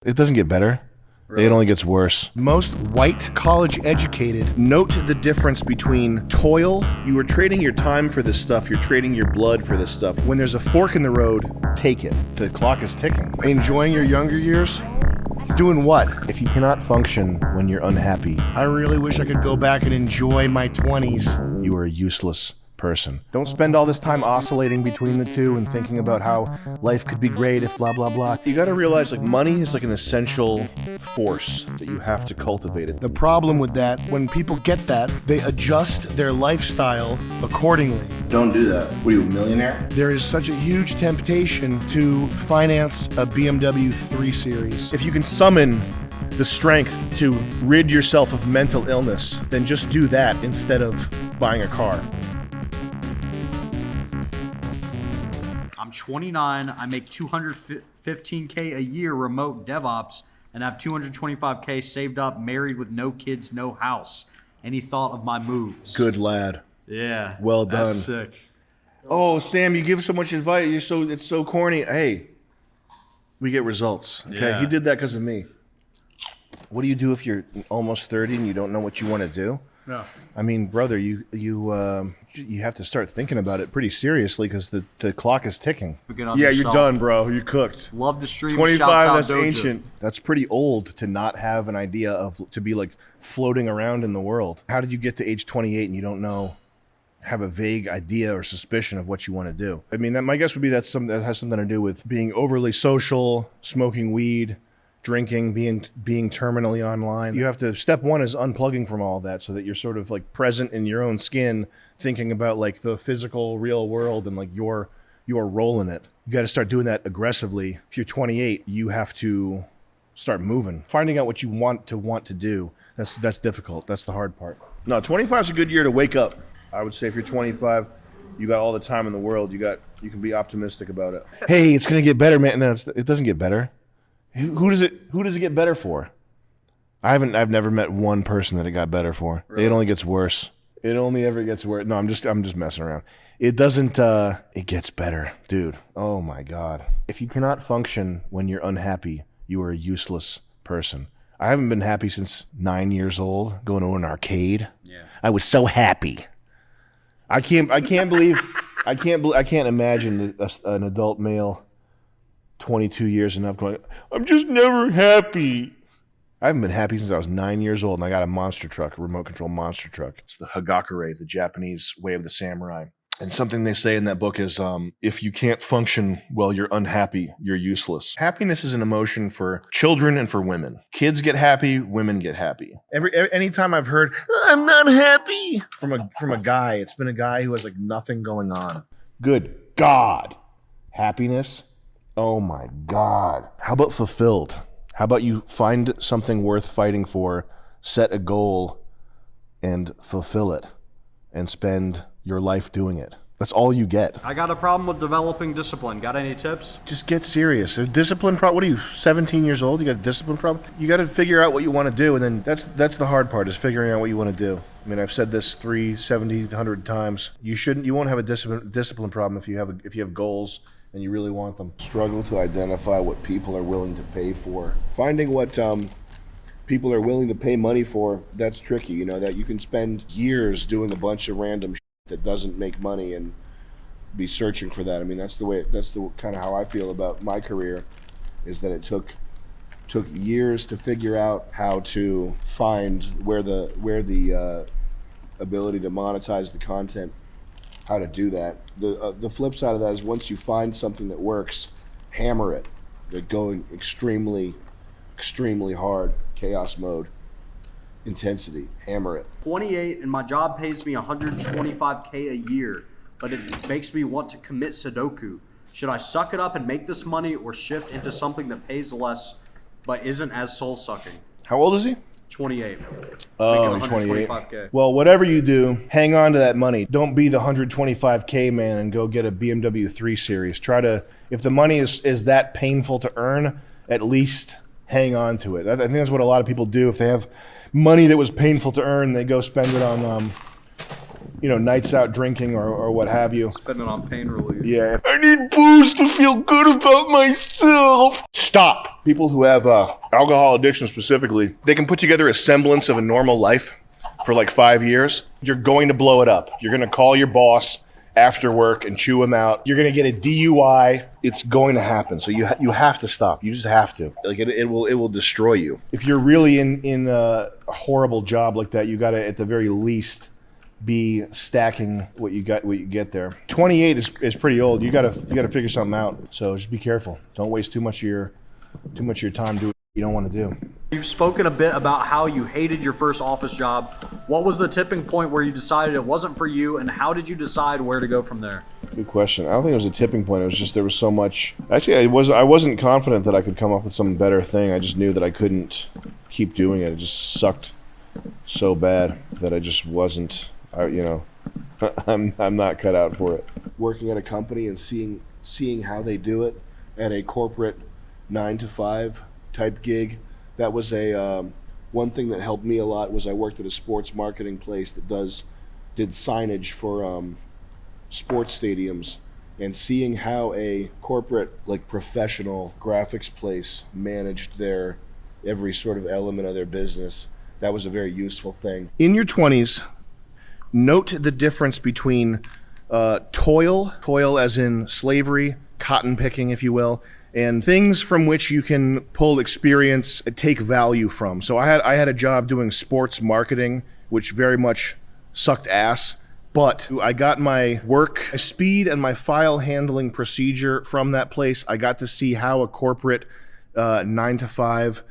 It doesn't get better. Really? It only gets worse. Most white college educated note the difference between toil. You are trading your time for this stuff. You're trading your blood for this stuff. When there's a fork in the road, take it. The clock is ticking. Enjoying your younger years? Doing what? If you cannot function when you're unhappy, I really wish I could go back and enjoy my 20s. You are a useless person. Don't spend all this time oscillating between the two and thinking about how life could be great if blah, blah, blah. You gotta realize, like, money is like an essential force that you have to cultivate it. The problem with that, when people get that, they adjust their lifestyle accordingly. Don't do that. What are you, a millionaire? There is such a huge temptation to finance a BMW 3 Series. If you can summon the strength to rid yourself of mental illness, then just do that instead of buying a car. I'm 29, I make $215K a year remote DevOps, and have $225K saved up, married with no kids, no house. Any thought of my moves? Good lad. Yeah. Well done. That's sick. Oh, Sam, you give so much advice. It's so corny. Hey, we get results. Okay, Yeah. He did that because of me. What do you do if you're almost 30 and you don't know what you want to do? No. I mean, brother, you have to start thinking about it pretty seriously because the clock is ticking. Yeah, you're done, bro. You cooked. Love the stream. 25, that's Doja. ancient. That's pretty old to not have an idea to be like floating around in the world. How did you get to age 28 and you don't have a vague idea or suspicion of what you want to do? I mean, my guess would be that has something to do with being overly social, smoking weed, drinking, being terminally online. You have to, step one is unplugging from all that so that you're sort of like present in your own skin, thinking about like the physical real world and like your role in it. You got to start doing that aggressively. If you're 28, you have to start moving. Finding out what you want to do, that's difficult. That's the hard part. No, 25 is a good year to wake up. I would say if you're 25, you got all the time in the world. You can be optimistic about it. Hey, it's gonna get better, man. No, it doesn't get better. Who does it get better for? I've never met one person that it got better for. Really? It only gets worse. It only ever gets worse. No, I'm just messing around. It doesn't, it gets better, dude. Oh my God. If you cannot function when you're unhappy, you are a useless person. I haven't been happy since 9 years old, going to an arcade. Yeah. I was so happy. I can't imagine an adult male 22 years and up going, I'm just never happy. I haven't been happy since I was 9 years old, and I got a monster truck, a remote control monster truck. It's the 𝐓𝐿𝐴, the Japanese way of the samurai. And something they say in that book is, if you can't function while you're unhappy, you're useless. Happiness is an emotion for children and for women. Kids get happy, women get happy. Anytime I've heard, I'm not happy, from a guy, it's been a guy who has like nothing going on. Good God. Happiness? Oh my God. How about fulfilled? How about you find something worth fighting for, set a goal, and fulfill it, and spend your life doing it? That's all you get. I got a problem with developing discipline. Got any tips? Just get serious. A discipline problem. What are you, 17 years old? You got a discipline problem? You got to figure out what you want to do, and then that's the hard part, is figuring out what you want to do. I mean, I've said this 70, 100 times. You won't have a discipline problem if you have goals and you really want them. Struggle to identify what people are willing to pay for. Finding what people are willing to pay money for, that's tricky. You know, that you can spend years doing a bunch of random shit that doesn't make money and be searching for that. I mean, that's the kind of how I feel about my career, is that it took years to figure out how to find where the ability to monetize the content, how to do that. The flip side of that is, once you find something that works, hammer it. They're going extremely, extremely hard, chaos mode, intensity, hammer it. 28 and my job pays me $125K a year, but it makes me want to commit Sudoku. Should I suck it up and make this money, or shift into something that pays less but isn't as soul-sucking? How old is he? 28. Oh, Making 28. Well, whatever you do, hang on to that money. Don't be the 125K man and go get a BMW 3 Series. Try to, if the money is that painful to earn, at least hang on to it. I think that's what a lot of people do. If they have money that was painful to earn, they go spend it on, nights out drinking or what have you. Spend it on pain relief. Yeah. I need booze to feel good about myself. Stop. people who have alcohol addiction specifically, they can put together a semblance of a normal life for like 5 years. You're going to blow it up. You're going to call your boss after work and chew him out. You're going to get a DUI. It's going to happen. So you have to stop. You just have to. Like it will destroy you. If you're really in a horrible job like that, you got to at the very least be stacking what you get there. 28 is pretty old. You got to figure something out. So just be careful. Don't waste too much of your time doing what you don't want to do. You've spoken a bit about how you hated your first office job. What was the tipping point where you decided it wasn't for you, and how did you decide where to go from there? Good question. I don't think it was a tipping point. It was just there was so much. Actually, I wasn't confident that I could come up with some better thing. I just knew that I couldn't keep doing it. It just sucked so bad that I just wasn't. I'm not cut out for it. Working at a company and seeing how they do it at a corporate 9-to-5 type gig, that was a one thing that helped me a lot. Was I worked at a sports marketing place that did signage for sports stadiums, and seeing how a corporate, like, professional graphics place managed their every sort of element of their business, that was a very useful thing. In your 20s, note the difference between toil as in slavery, cotton picking, if you will, and things from which you can pull experience, take value from. So I had a job doing sports marketing, which very much sucked ass, but I got my work speed and my file handling procedure from that place. I got to see how a corporate 9-to-5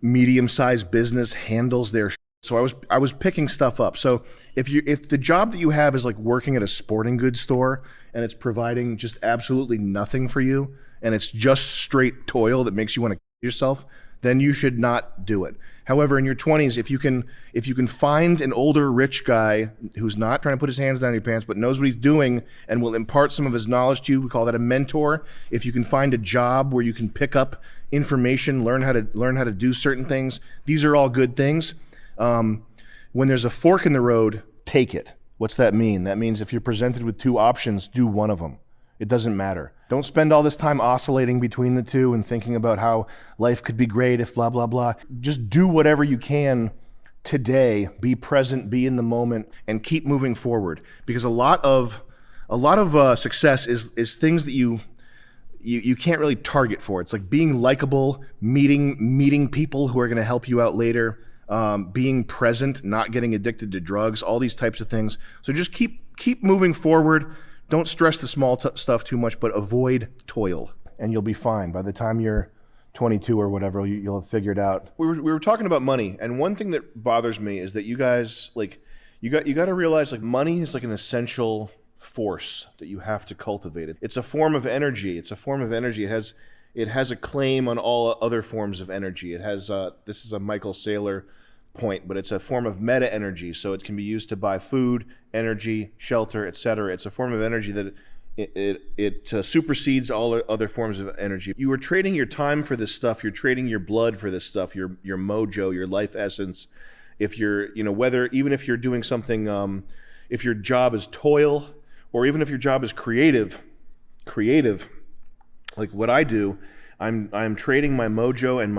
medium-sized business handles their so I was picking stuff up. So if the job that you have is like working at a sporting goods store and it's providing just absolutely nothing for you, and it's just straight toil that makes you want to kill yourself, then you should not do it. However, in your 20s, if you can find an older rich guy who's not trying to put his hands down your pants but knows what he's doing and will impart some of his knowledge to you, we call that a mentor. If you can find a job where you can pick up information, learn how to do certain things, these are all good things. When there's a fork in the road, take it. What's that mean? That means if you're presented with two options, do one of them. It doesn't matter. Don't spend all this time oscillating between the two and thinking about how life could be great if blah, blah, blah. Just do whatever you can today. Be present, be in the moment, and keep moving forward. Because a lot of success is things that you can't really target for. It's like being likable, meeting people who are going to help you out later, being present, not getting addicted to drugs, all these types of things. So just keep moving forward. Don't stress the small stuff too much, but avoid toil, and you'll be fine. By the time you're 22 or whatever, you'll have figured out. We were talking about money, and one thing that bothers me is that you guys, like, you got to realize, like, money is like an essential force that you have to cultivate. It's a form of energy. It has a claim on all other forms of energy. It has this is a Michael Saylor point, but it's a form of meta energy, so it can be used to buy food, energy, shelter, etc. It's a form of energy that it supersedes all other forms of energy. You are trading your time for this stuff. You're trading your blood for this stuff. Your mojo, your life essence. If you're, even if you're doing something, if your job is toil, or even if your job is creative, like what I do, I'm trading my mojo and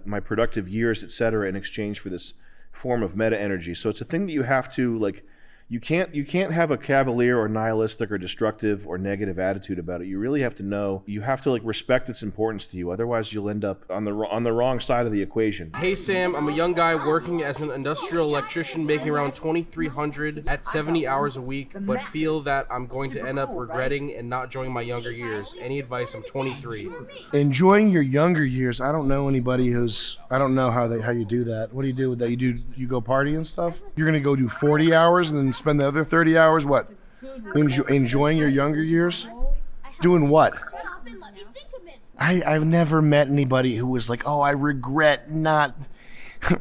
my productive years, etc., in exchange for this form of meta energy. So it's a thing that you have to, like, you can't have a cavalier or nihilistic or destructive or negative attitude about it. You really have to know. You have to, like, respect its importance to you. Otherwise, you'll end up on the wrong side of the equation. Hey Sam, I'm a young guy working as an industrial electrician, making around $2,300 at 70 hours a week, but feel that I'm going to end up regretting and not enjoying my younger years. Any advice? I'm 23. Enjoying your younger years. I don't know anybody I don't know how you do that. What do you do with that? You go party and stuff? You're gonna go do 40 hours and then spend the other 30 hours what? Enjoying your younger years? Doing what? I've never met anybody who was like, oh, I regret not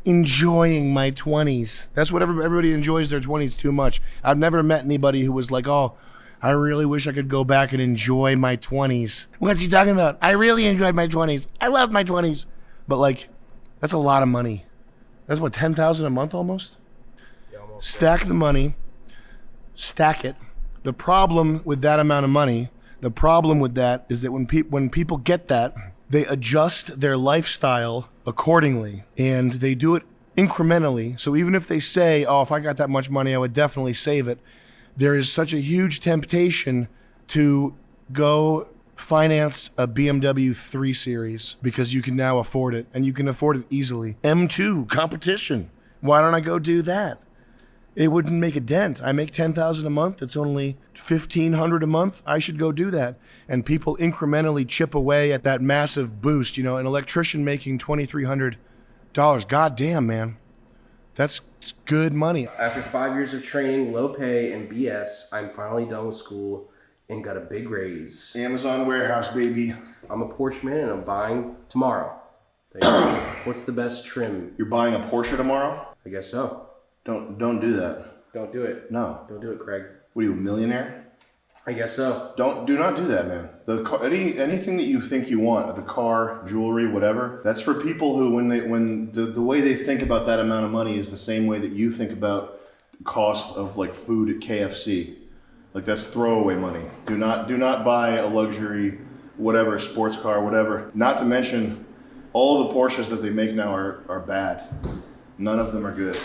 enjoying my 20s. That's what everybody enjoys their 20s too much. I've never met anybody who was like, oh, I really wish I could go back and enjoy my 20s. What's he talking about? I really enjoyed my 20s. I love my 20s. But, like, that's a lot of money. That's what, $10,000 a month almost? Yeah, almost. Stack the money. Stack it. The problem with that amount of money, the problem with that is that when people get that, they adjust their lifestyle accordingly, and they do it incrementally. So even if they say, oh, if I got that much money, I would definitely save it, there is such a huge temptation to go finance a BMW 3 Series because you can now afford it, and you can afford it easily. M2 competition. Why don't I go do that? It wouldn't make a dent. I make $10,000 a month. It's only $1,500 a month. I should go do that. And people incrementally chip away at that massive boost. You know, an electrician making $2,300. God damn, man. That's good money. After 5 years of training, low pay, and BS, I'm finally done with school and got a big raise. Amazon warehouse, baby. I'm a Porsche man and I'm buying tomorrow. What's the best trim? You're buying a Porsche tomorrow? I guess so. Don't do that. Don't do it. No. Don't do it, Craig. What are you, a millionaire? I guess so. Do not do that, man. The car, anything that you think you want, the car, jewelry, whatever, that's for people who when the way they think about that amount of money is the same way that you think about the cost of like food at KFC. Like that's throwaway money. Do not buy a luxury, whatever, sports car, whatever. Not to mention all the Porsches that they make now are bad. None of them are good.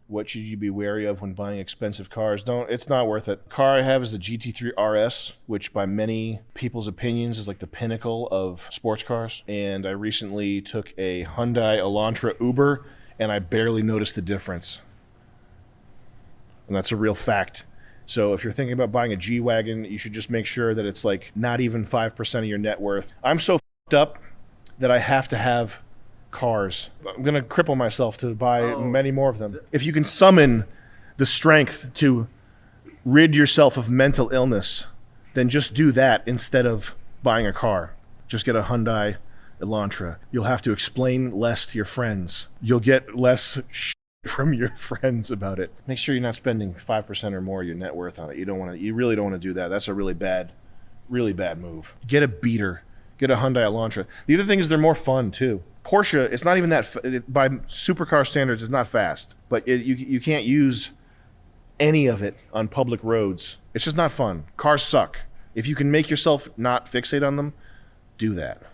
What should you be wary of when buying expensive cars? It's not worth it. Car I have is the GT3 RS, which by many people's opinions is like the pinnacle of sports cars. And I recently took a Hyundai Elantra Uber and I barely noticed the difference. And that's a real fact. So if you're thinking about buying a G-Wagon, you should just make sure that it's like not even 5% of your net worth. I'm so f***ed up that I have to have cars. I'm going to cripple myself to buy many more of them. If you can summon the strength to rid yourself of mental illness, then just do that instead of buying a car. Just get a Hyundai Elantra. You'll have to explain less to your friends. You'll get less from your friends about it. Make sure you're not spending 5% or more of your net worth on it. You really don't want to do that. That's a really bad move. Get a beater. Get a Hyundai Elantra. The other thing is they're more fun too. Porsche, it's not even that, by supercar standards, it's not fast, but you can't use any of it on public roads. It's just not fun. Cars suck. If you can make yourself not fixate on them, do that.